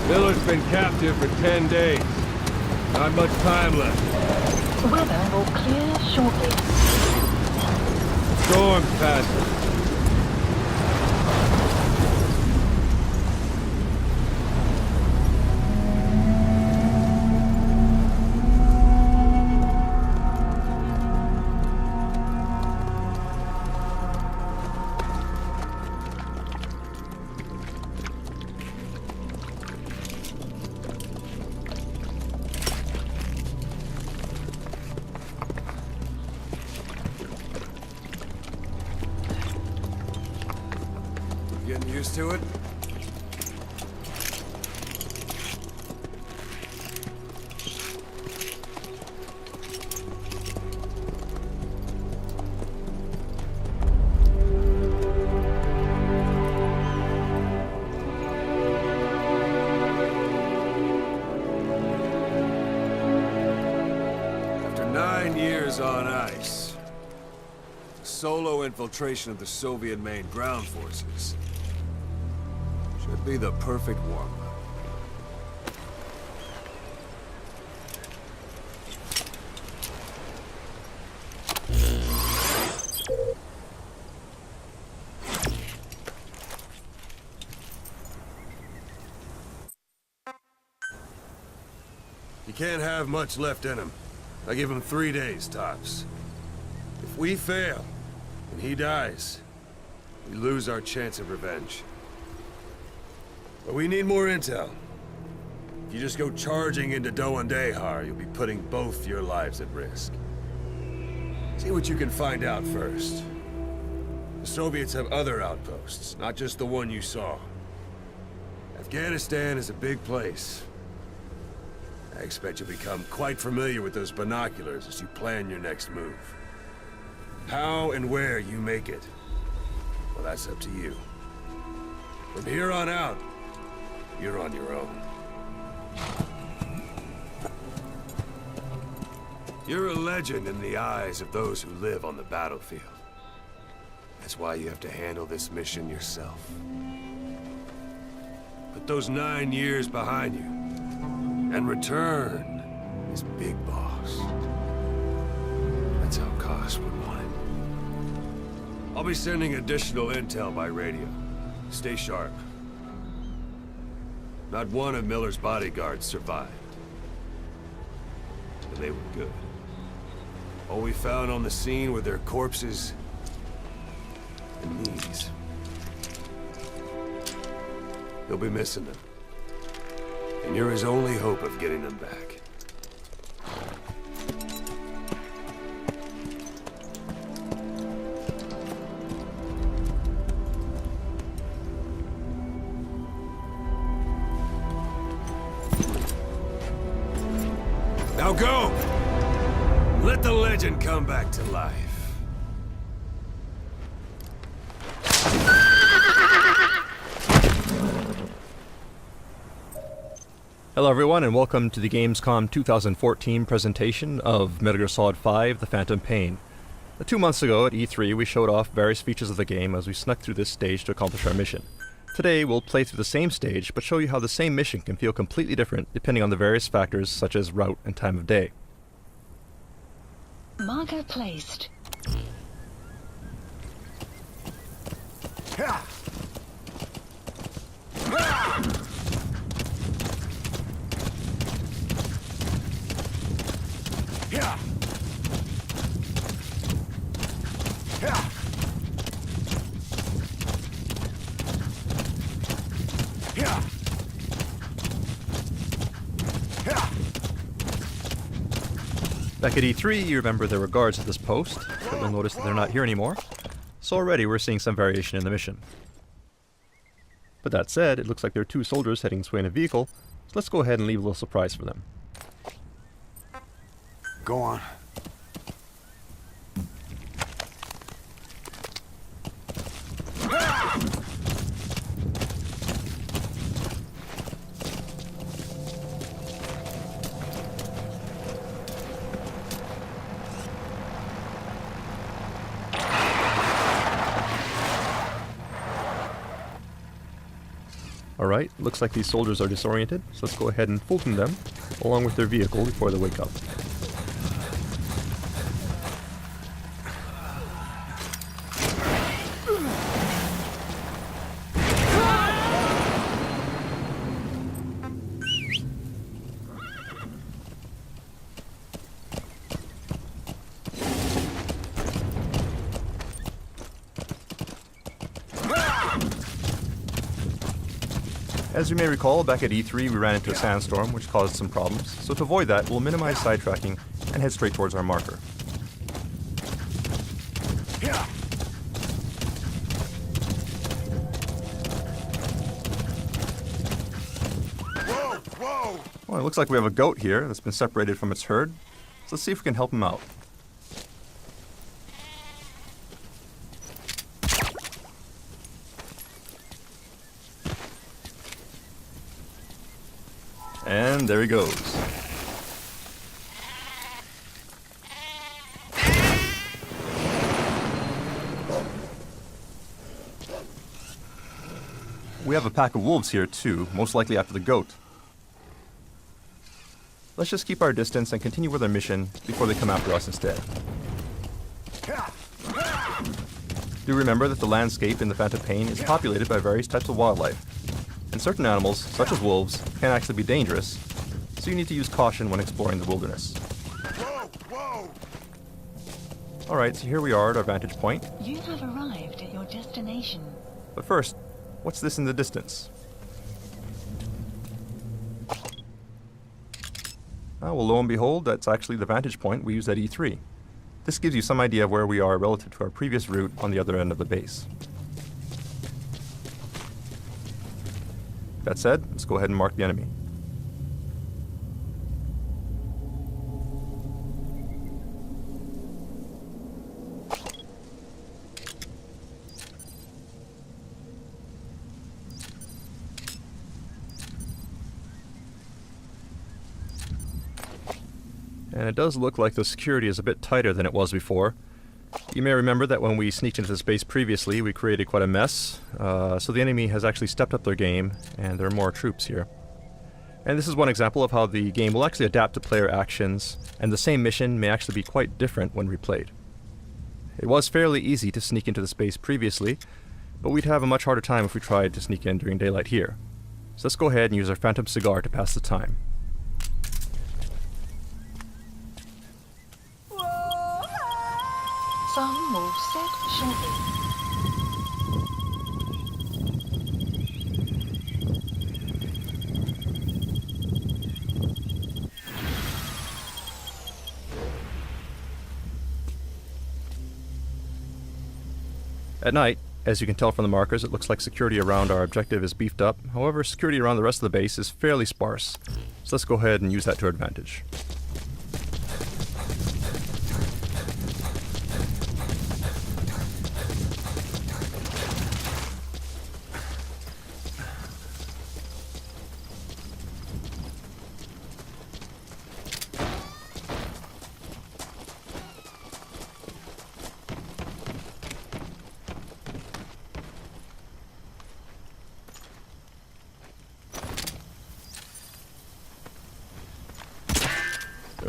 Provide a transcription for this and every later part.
Miller's been captive for 10 days. Not much time left. Weather will clear shortly. Storm's passing. Getting used to it? After 9 years on ice, solo infiltration of the Soviet main ground forces should be the perfect warm-up. You can't have much left in him. I give him 3 days, tops. If we fail, and he dies, we lose our chance of revenge. But we need more intel. If you just go charging into Doandehar, you'll be putting both your lives at risk. See what you can find out first. The Soviets have other outposts, not just the one you saw. Afghanistan is a big place. I expect you'll become quite familiar with those binoculars as you plan your next move. How and where you make it, well, that's up to you. From here on out, you're on your own. You're a legend in the eyes of those who live on the battlefield. That's why you have to handle this mission yourself. Put those 9 years behind you, and return as Big Boss. That's how Koss would want it. I'll be sending additional intel by radio. Stay sharp. Not one of Miller's bodyguards survived. And they were good. All we found on the scene were their corpses and knees. You'll be missing them. And you're his only hope of getting them back. Now go! Let the legend come back to life. Hello everyone and welcome to the Gamescom 2014 presentation of Metal Gear Solid 5: The Phantom Pain. 2 months ago at E3 we showed off various features of the game as we snuck through this stage to accomplish our mission. Today we'll play through the same stage but show you how the same mission can feel completely different depending on the various factors such as route and time of day. Marker placed. Back at E3, you remember there were guards at this post, but you'll notice that they're not here anymore. So already we're seeing some variation in the mission. But that said, it looks like there are 2 soldiers heading this way in a vehicle, so let's go ahead and leave a little surprise for them. Go on. Alright, looks like these soldiers are disoriented, so let's go ahead and fulton them, along with their vehicle before they wake up. As you may recall, back at E3 we ran into a sandstorm which caused some problems, so to avoid that we'll minimize sidetracking and head straight towards our marker. Well, it looks like we have a goat here that's been separated from its herd, so let's see if we can help him out. And there he goes. We have a pack of wolves here too, most likely after the goat. Let's just keep our distance and continue with our mission before they come after us instead. Do remember that the landscape in the Phantom Pain is populated by various types of wildlife. And certain animals, such as wolves, can actually be dangerous, so you need to use caution when exploring the wilderness. Alright, so here we are at our vantage point. You have arrived at your destination. But first, what's this in the distance? Well, lo and behold, that's actually the vantage point we used at E3. This gives you some idea of where we are relative to our previous route on the other end of the base. That said, let's go ahead and mark the enemy. And it does look like the security is a bit tighter than it was before. You may remember that when we sneaked into this base previously, we created quite a mess, so the enemy has actually stepped up their game, and there are more troops here. And this is one example of how the game will actually adapt to player actions, and the same mission may actually be quite different when replayed. It was fairly easy to sneak into the space previously, but we'd have a much harder time if we tried to sneak in during daylight here. So let's go ahead and use our Phantom Cigar to pass the time. Sun will set shortly. At night, as you can tell from the markers, it looks like security around our objective is beefed up. However, security around the rest of the base is fairly sparse. So let's go ahead and use that to our advantage.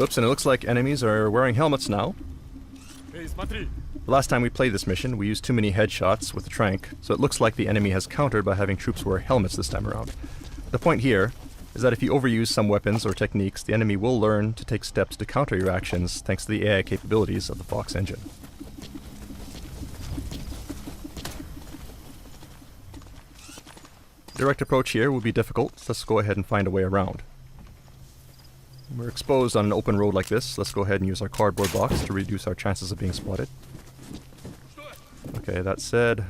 Oops, and it looks like enemies are wearing helmets now. The last time we played this mission, we used too many headshots with the trank, so it looks like the enemy has countered by having troops wear helmets this time around. The point here is that if you overuse some weapons or techniques, the enemy will learn to take steps to counter your actions thanks to the AI capabilities of the Fox engine. Direct approach here will be difficult, so let's go ahead and find a way around. We're exposed on an open road like this. Let's go ahead and use our cardboard box to reduce our chances of being spotted. Okay, that said,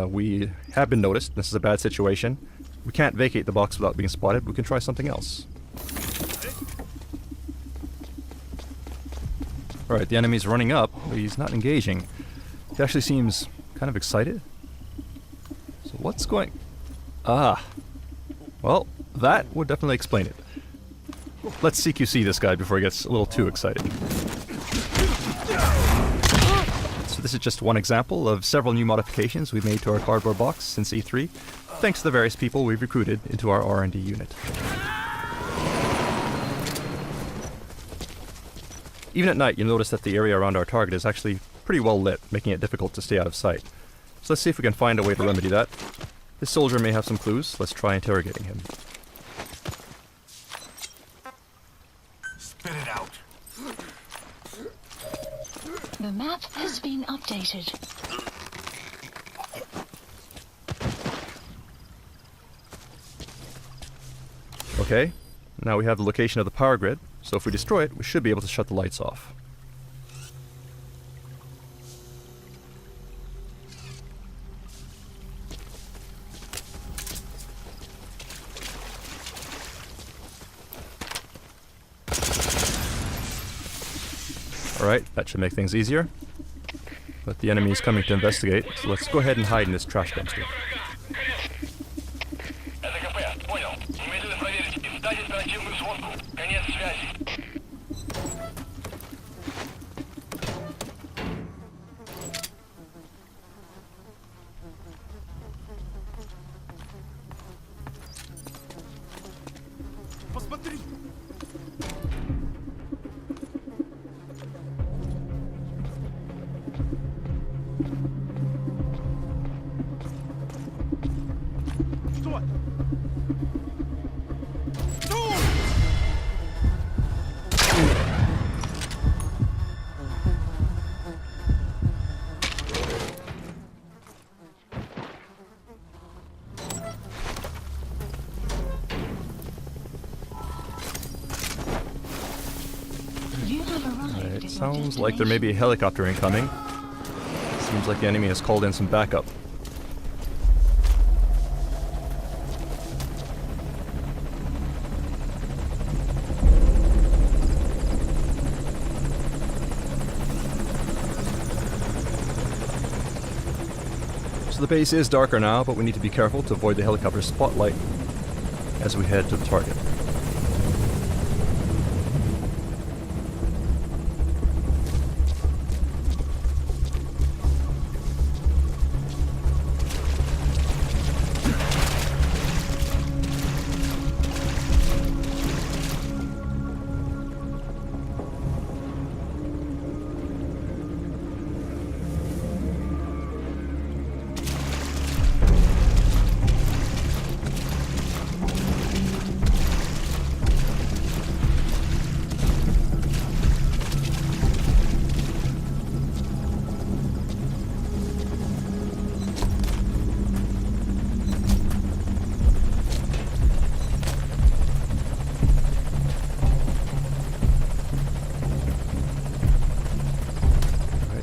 we have been noticed. This is a bad situation. We can't vacate the box without being spotted. We can try something else. Alright, the enemy's running up, but he's not engaging. He actually seems kind of excited. So what's going... Ah. Well, that would definitely explain it. Let's CQC this guy before he gets a little too excited. So this is just one example of several new modifications we've made to our cardboard box since E3. thanks to the various people we've recruited into our R&D unit. Even at night, you'll notice that the area around our target is actually pretty well lit, making it difficult to stay out of sight. So let's see if we can find a way to remedy that. This soldier may have some clues. Let's try interrogating him. Spit it out. The map has been updated. Okay, now we have the location of the power grid, so if we destroy it, we should be able to shut the lights off. Alright, that should make things easier. But the enemy is coming to investigate, so let's go ahead and hide in this trash dumpster. Посмотри! Что? You have arrived at It your sounds like there may be a destination. helicopter incoming. Seems like the enemy has called in some backup. So the base is darker now, but we need to be careful to avoid the helicopter's spotlight as we head to the target.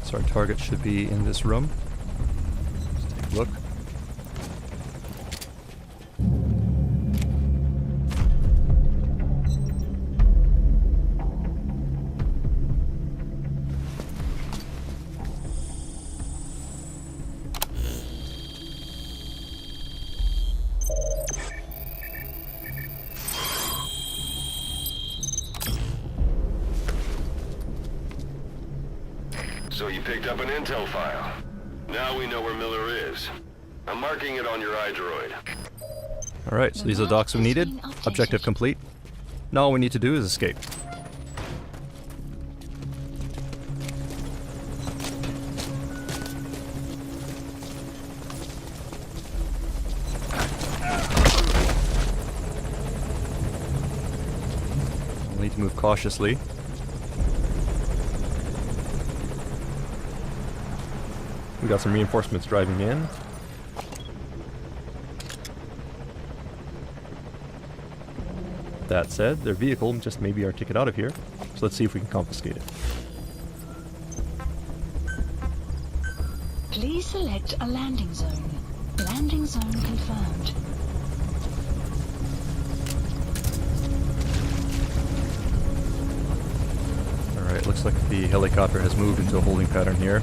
So our target should be in this room. Let's take a look. So you picked up an intel file. Now we know where Miller is. I'm marking it on your iDroid. Alright, so these are the docs we needed. Objective complete. Now all we need to do is escape. We'll need to move cautiously. We got some reinforcements driving in. That said, their vehicle just may be our ticket out of here, so let's see if we can confiscate it. Please select a landing zone. Landing zone confirmed. Alright, looks like the helicopter has moved into a holding pattern here,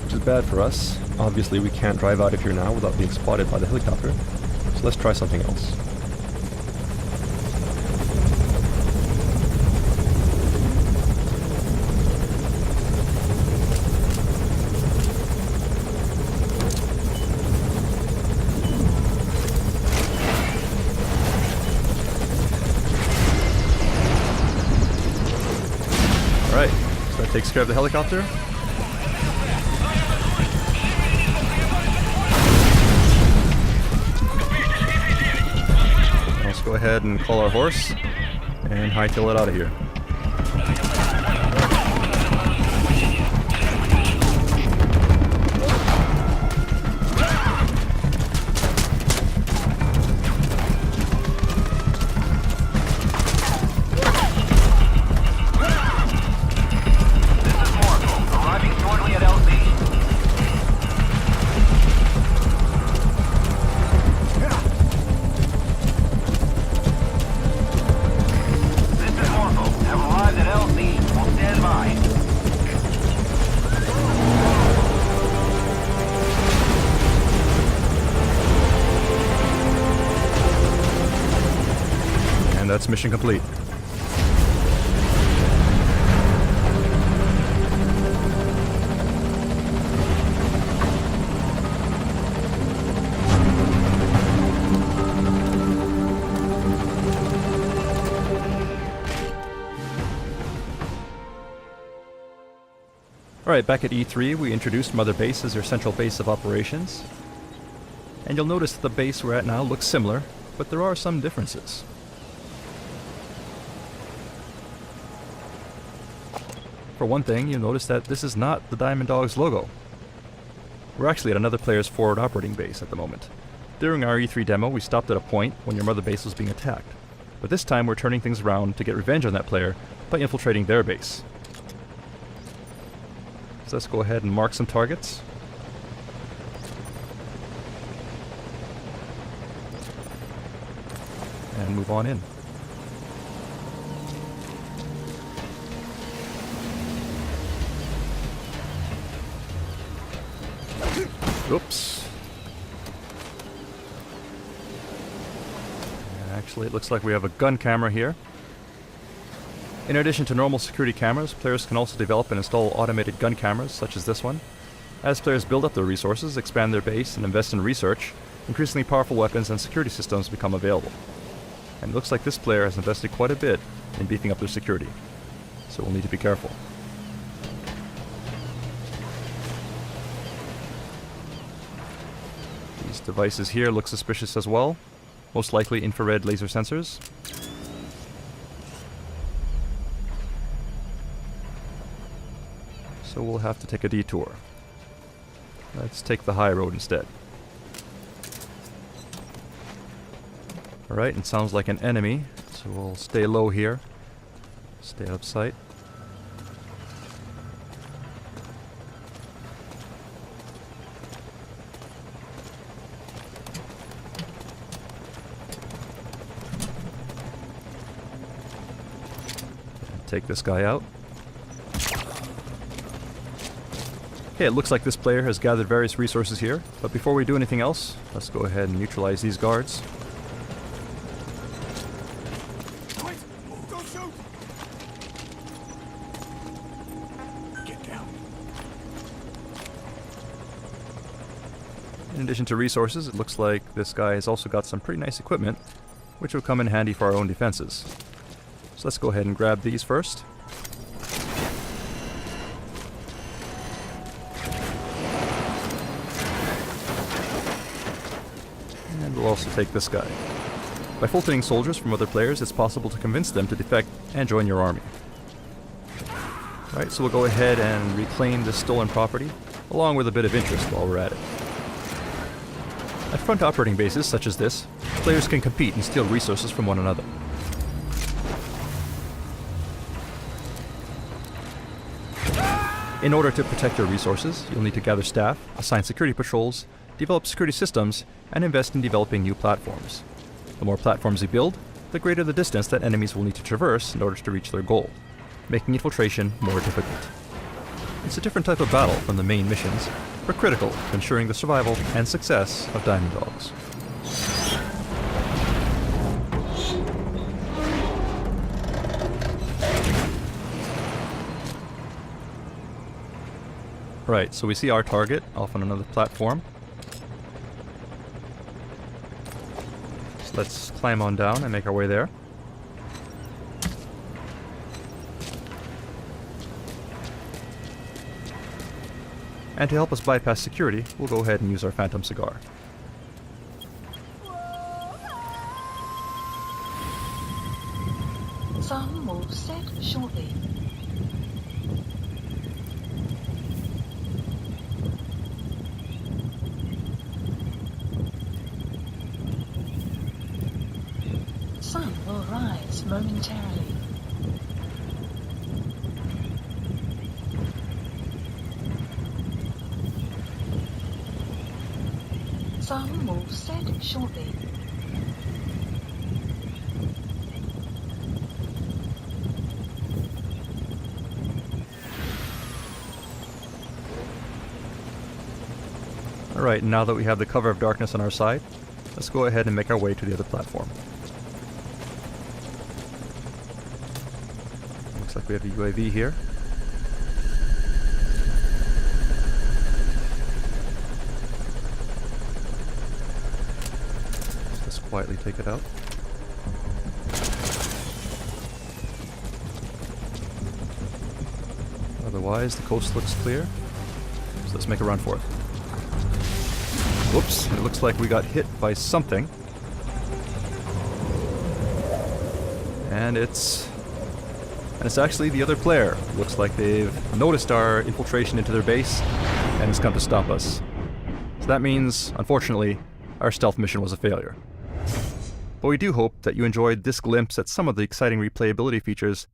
which is bad for us. Obviously we can't drive out of here now without being spotted by the helicopter, so let's try something else. That takes care of the helicopter. Let's go ahead and call our horse and hightail it out of here. That's mission complete. Alright, back at E3, we introduced Mother Base as your central base of operations. And you'll notice that the base we're at now looks similar, but there are some differences. For one thing, you'll notice that this is not the Diamond Dogs logo. We're actually at another player's forward operating base at the moment. During our E3 demo, we stopped at a point when your mother base was being attacked. But this time we're turning things around to get revenge on that player by infiltrating their base. So let's go ahead and mark some targets. And move on in. Oops. Actually, it looks like we have a gun camera here. In addition to normal security cameras, players can also develop and install automated gun cameras, such as this one. As players build up their resources, expand their base, and invest in research, increasingly powerful weapons and security systems become available. And it looks like this player has invested quite a bit in beefing up their security, so we'll need to be careful. These devices here look suspicious as well, most likely infrared laser sensors. So we'll have to take a detour. Let's take the high road instead. Alright, it sounds like an enemy, so we'll stay low here. Stay out of sight. Take this guy out. Okay, it looks like this player has gathered various resources here, but before we do anything else, let's go ahead and neutralize these guards. Wait! Don't shoot! Get down. In addition to resources, it looks like this guy has also got some pretty nice equipment, which will come in handy for our own defenses. So let's go ahead and grab these first. And we'll also take this guy. By filtering soldiers from other players, it's possible to convince them to defect and join your army. Alright, so we'll go ahead and reclaim this stolen property, along with a bit of interest while we're at it. At front operating bases such as this, players can compete and steal resources from one another. In order to protect your resources, you'll need to gather staff, assign security patrols, develop security systems, and invest in developing new platforms. The more platforms you build, the greater the distance that enemies will need to traverse in order to reach their goal, making infiltration more difficult. It's a different type of battle from the main missions, but critical to ensuring the survival and success of Diamond Dogs. Right, so we see our target off on another platform. So let's climb on down and make our way there. And to help us bypass security, we'll go ahead and use our Phantom cigar. Some will set shortly. Sun will rise momentarily. Sun will set shortly. Alright, now that we have the cover of darkness on our side, let's go ahead and make our way to the other platform. Looks like we have a UAV here. Let's just quietly take it out. Otherwise, the coast looks clear. So let's make a run for it. Whoops, it looks like we got hit by something. And it's actually the other player. Looks like they've noticed our infiltration into their base and has come to stop us. So that means, unfortunately, our stealth mission was a failure. But we do hope that you enjoyed this glimpse at some of the exciting replayability features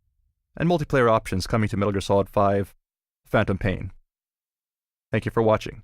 and multiplayer options coming to Metal Gear Solid 5: Phantom Pain. Thank you for watching.